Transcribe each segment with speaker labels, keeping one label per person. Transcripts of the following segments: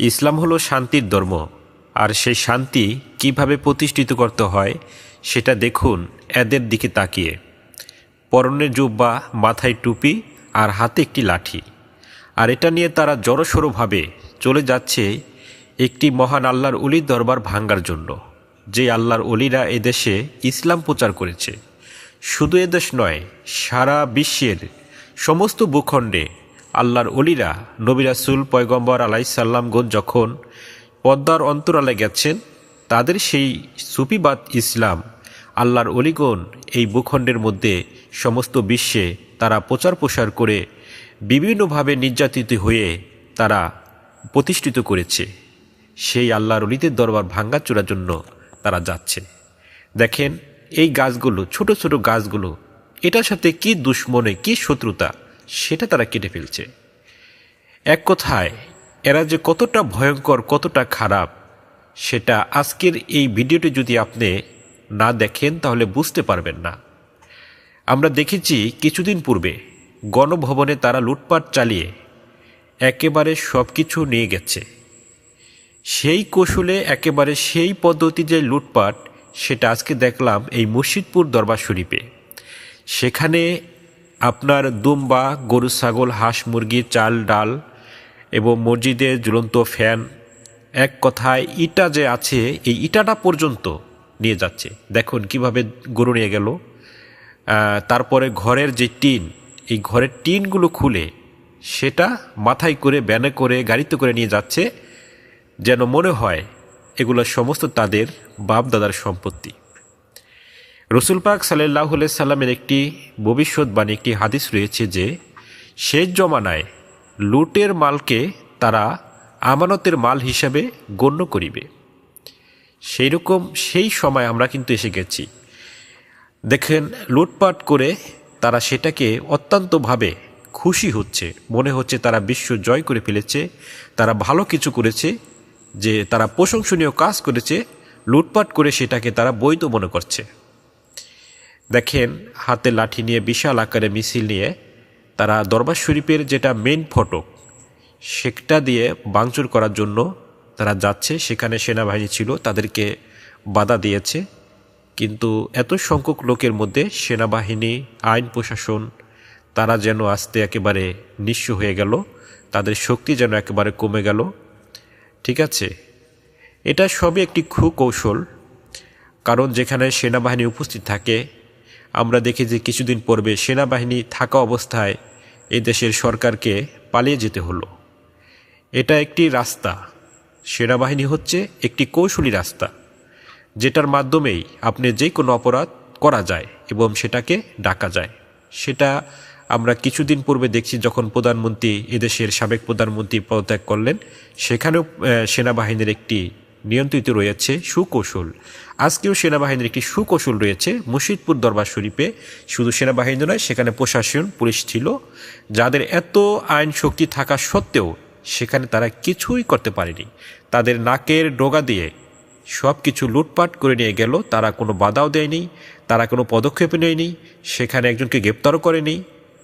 Speaker 1: ইসলাম হলো শান্তির ধর্ম, আর সেই শান্তি কিভাবে প্রতিষ্ঠিত করতে হয় সেটা দেখুন এদের দিকে তাকিয়ে। পরনে জুব্বা, মাথায় টুপি আর হাতে একটি লাঠি, আর এটা নিয়ে তারা জড়সড়ভাবে চলে যাচ্ছে একটি মহান আল্লাহর অলির দরবার ভাঙ্গার জন্য, যে আল্লাহর অলিরা এদেশে ইসলাম প্রচার করেছে। শুধু এদেশ নয়, সারা বিশ্বের সমস্ত ভূখণ্ডে আল্লাহর অলিরা, নবী রাসূল পয়গম্বর আলাইহিসসালামগণ যখন পদ্মার অন্তরালে গেছেন, তাদের সেই সুফিবাদ ইসলাম আল্লাহর অলিগণ এই ভূখণ্ডের মধ্যে সমস্ত বিশ্বে তারা প্রচার প্রসার করে বিভিন্নভাবে নির্যাতিত হয়ে তারা প্রতিষ্ঠিত করেছে। সেই আল্লাহর অলিদের দরবার ভাঙ্গাচোরার জন্য তারা যাচ্ছে। দেখেন এই গাছগুলো, ছোট ছোট গাছগুলো, এটার সাথে কি দুশ্মনে, কি শত্রুতা, সেটা তারা কেটে ফেলছে। এক কথায় এরা যে কতটা ভয়ঙ্কর, কতটা খারাপ, সেটা আজকের এই ভিডিওটি যদি আপনি না দেখেন তাহলে বুঝতে পারবেন না। আমরা দেখেছি কিছুদিন পূর্বে গণভবনে তারা লুটপাট চালিয়ে একেবারে সব কিছু নিয়ে গেছে। সেই কৌশলে, একেবারে সেই পদ্ধতি যে লুটপাট, সেটা আজকে দেখলাম এই মুর্শিদপুর দরবার শরীফে। সেখানে আপনার দুম্বা, গরু, ছাগল, হাঁস, মুরগি, চাল, ডাল এবং মসজিদের ঝুলন্ত ফ্যান, এক কথায় ইটা যে আছে, এই ইটাটা পর্যন্ত নিয়ে যাচ্ছে। দেখুন কিভাবে গরু নিয়ে গেল। তারপরে ঘরের যে টিন, এই ঘরের টিনগুলো খুলে সেটা মাথায় করে, ব্যানে করে, গাড়িতে করে নিয়ে যাচ্ছে, যেন মনে হয় এগুলো সমস্ত তাদের বাপ দাদার সম্পত্তি। রসুল পাক সাল্লাল্লাহু আলাইহি সাল্লামের একটি ভবিষ্যৎবাণী, একটি হাদিস রয়েছে যে শেষ জমানায় লুটের মালকে তারা আমানতের মাল হিসাবে গণ্য করিবে। সেই রকম সেই সময় আমরা কিন্তু এসে গেছি। দেখেন লুটপাট করে তারা সেটাকে অত্যন্তভাবে খুশি হচ্ছে, মনে হচ্ছে তারা বিশ্ব জয় করে ফেলেছে, তারা ভালো কিছু করেছে, যে তারা প্রশংসনীয় কাজ করেছে। লুটপাট করে সেটাকে তারা বৈধ মনে করছে। দেখেন হাতে লাঠি নিয়ে, বিশাল আকারে মিছিল নিয়ে তারা দরবার শরীফের যেটা মেন ফটক, সেটা দিয়ে ভাঙচুর করার জন্য তারা যাচ্ছে। সেখানে সেনাবাহিনী ছিল, তাদেরকে বাধা দিয়েছে। কিন্তু এত সংখ্যক লোকের মধ্যে সেনাবাহিনী, আইন প্রশাসন, তারা যেন আস্তে একেবারে নিঃস্ব হয়ে গেল, তাদের শক্তি যেন একেবারে কমে গেল। ঠিক আছে, এটা সবই একটি কুকৌশল। কারণ যেখানে সেনাবাহিনী উপস্থিত থাকে, আমরা দেখি যে কিছুদিন পূর্বে সেনাবাহিনী থাকা অবস্থায় এই দেশের সরকারকে পালিয়ে যেতে হলো। এটা একটি রাস্তা, সেনাবাহিনী হচ্ছে একটি কৌশলী রাস্তা, যেটার মাধ্যমেই আপনি যে কোনো অপরাধ করা যায় এবং সেটাকে ডাকা যায়। সেটা আমরা কিছুদিন পূর্বে দেখছি, যখন প্রধানমন্ত্রী, এদেশের সাবেক প্রধানমন্ত্রী পদত্যাগ করলেন, সেখানেও সেনাবাহিনীর একটি নিয়ন্ত্রিত রয়েছে সুকৌশল। আজকেও সেনাবাহিনীর একটি সুকৌশল রয়েছে মুর্শিদপুর দরবার শরীফে। শুধু সেনাবাহিনী নয়, সেখানে প্রশাসন, পুলিশ ছিল, যাদের এত আইন শক্তি থাকা সত্ত্বেও সেখানে তারা কিছুই করতে পারেনি। তাদের নাকের ডগা দিয়ে সব কিছু লুটপাট করে নিয়ে গেল। তারা কোনো বাধাও দেয়নি, তারা কোনো পদক্ষেপ নেয়নি, সেখানে একজনকে গ্রেপ্তারও করেনি।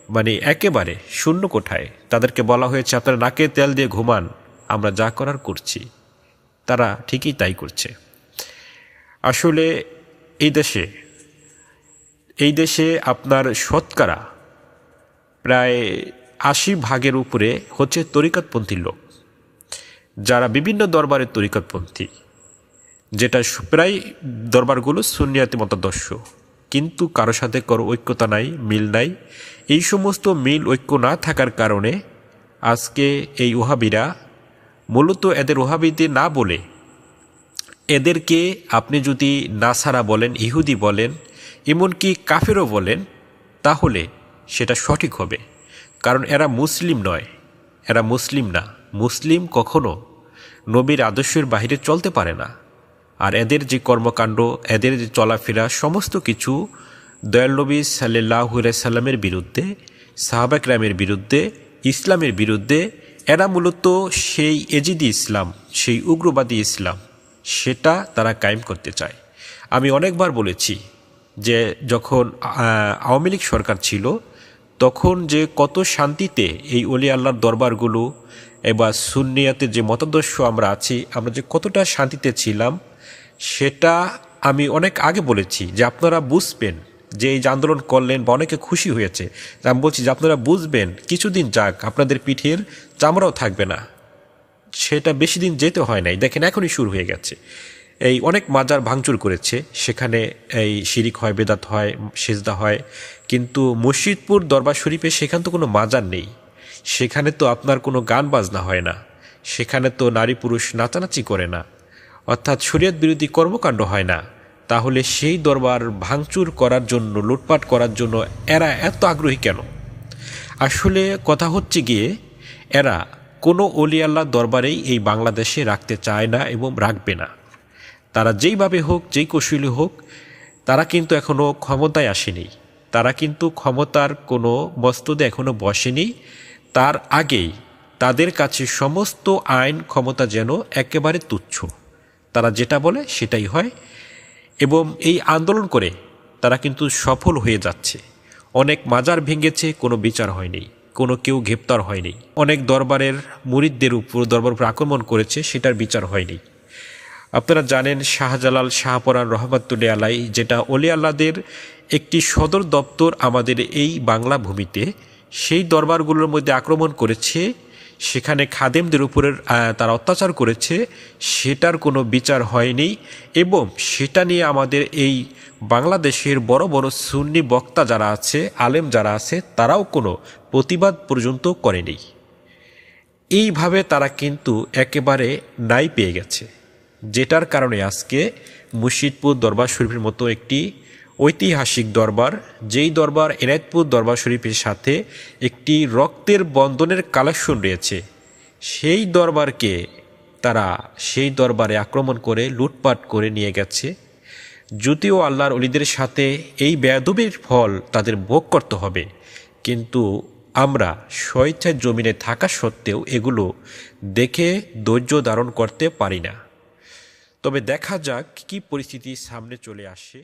Speaker 1: মানে একেবারে শূন্য কোঠায় তাদেরকে বলা হয়েছে, আপনারা নাকে তেল দিয়ে ঘুমান, আমরা যা করার করছি। তারা ঠিকই তাই করছে। আসলে এই দেশে আপনার শতকরা প্রায় ৮০% উপরে হচ্ছে তরিকতপন্থী লোক, যারা বিভিন্ন দরবারের তরিকতপন্থী, যেটা প্রায় দরবারগুলো সুন্নিয়াতি মতাদর্শ, কিন্তু কারো সাথে কারো ঐক্যতা নাই, মিল নাই। এই সমস্ত মিল, ঐক্য না থাকার কারণে আজকে এই ওহাবিরা, মূলত এদের ওহাবিদের না বলে এদেরকে আপনি যদি নাসারা বলেন, ইহুদি বলেন, এমনকি কাফেরও বলেন, তাহলে সেটা সঠিক হবে। কারণ এরা মুসলিম নয়, এরা মুসলিম না। মুসলিম কখনো নবীর আদর্শের বাইরে চলতে পারে না। আর এদের যে কর্মকাণ্ড, এদের যে চলাফেরা, সমস্ত কিছু দয়াল নবী সাল্লাল্লাহু আলাইহি সাল্লামের বিরুদ্ধে, সাহাবা কেরামের বিরুদ্ধে, ইসলামের বিরুদ্ধে। এরা মূলত সেই এজিদি ইসলাম, সেই উগ্রবাদী ইসলাম, সেটা তারা কায়েম করতে চায়। আমি অনেকবার বলেছি যে যখন আওয়ামী লীগ সরকার ছিল, তখন যে কত শান্তিতে এই ওলি আল্লাহর দরবারগুলো এবার সুন্নিয়াতের যে মতাদর্শ আমরা আছি, আমরা যে কতটা শান্তিতে ছিলাম, সেটা আমি অনেক আগে বলেছি যে আপনারা বুঝবেন যে এই যে আন্দোলন করলেন বা অনেকে খুশি হয়েছে, আমি বলছি যে আপনারা বুঝবেন কিছুদিন যাক, আপনাদের পিঠের চামড়াও থাকবে না। সেটা বেশি দিন যেতে হয় নাই, দেখেন এখনই শুরু হয়ে গেছে। এই অনেক মাজার ভাঙচুর করেছে, সেখানে এই শিরিক হয়, বেদাত হয়, সেজদা হয়, কিন্তু মসজিদপুর দরবার শরীফে সেখানে তো কোনো মাজার নেই, সেখানে তো আপনার কোনো গান বাজনা হয় না, সেখানে তো নারী পুরুষ নাচানাচি করে না, অর্থাৎ শরীয়ত বিরোধী কর্মকাণ্ড হয় না। তাহলে সেই দরবার ভাঙচুর করার জন্য, লুটপাট করার জন্য এরা এত আগ্রহী কেন? আসলে কথা হচ্ছে গিয়ে এরা কোনো অলি আল্লাহর দরবারেই এই বাংলাদেশে রাখতে চায় না এবং রাখবে না। তারা যেইভাবে হোক, যেই কৌশলী হোক, তারা কিন্তু এখনও ক্ষমতায় আসেনি, তারা কিন্তু ক্ষমতার কোনো মস্তদে এখনও বসেনি। তার আগেই তাদের কাছে সমস্ত আইন ক্ষমতা যেন একেবারে তুচ্ছ, তারা যেটা বলে সেটাই হয়। এবং এই আন্দোলন করে তারা কিন্তু সফল হয়ে যাচ্ছে। অনেক মাজার ভেঙেছে, কোনো বিচার হয়নি, কোনো কেউ গ্রেপ্তার হয়নি। অনেক দরবারের মুরিদদের উপর, দরবার উপর আক্রমণ করেছে, সেটার বিচার হয়নি। আপনারা জানেন শাহজালাল শাহপরান রহমাতুল্লাহ আলাই, যেটা অলি আল্লাহদের একটি সদর দপ্তর আমাদের এই বাংলা ভূমিতে, সেই দরবারগুলোর মধ্যে আক্রমণ করেছে, সেখানে খাদেমদের উপরের তারা অত্যাচার করেছে, সেটার কোনো বিচার হয়নি। এবং সেটা নিয়ে আমাদের এই বাংলাদেশের বড় বড় সুন্নি বক্তা যারা আছে, আলেম যারা আছে, তারাও কোনো প্রতিবাদ পর্যন্ত করেনি। এইভাবে তারা কিন্তু একেবারে নাই পেয়ে গেছে, যেটার কারণে আজকে মুর্শিদপুর দরবার শরীফের মতো একটি ঐতিহাসিক দরবার, যেই দরবার এনায়েতপুর দরবার শরীফের সাথে একটি রক্তের বন্ধনের কালেকশন রয়েছে, সেই দরবারকে তারা সেই দরবারে আক্রমণ করে লুটপাট করে নিয়ে গেছে। যদিও আল্লাহর অলিদের সাথে এই বেয়াদবির ফল তাদের ভোগ করতে হবে, কিন্তু আমরা স্বেচ্ছায় জমিনে থাকা সত্ত্বেও এগুলো দেখে ধৈর্য ধারণ করতে পারি না। তবে দেখা যাক কী পরিস্থিতি সামনে চলে আসে।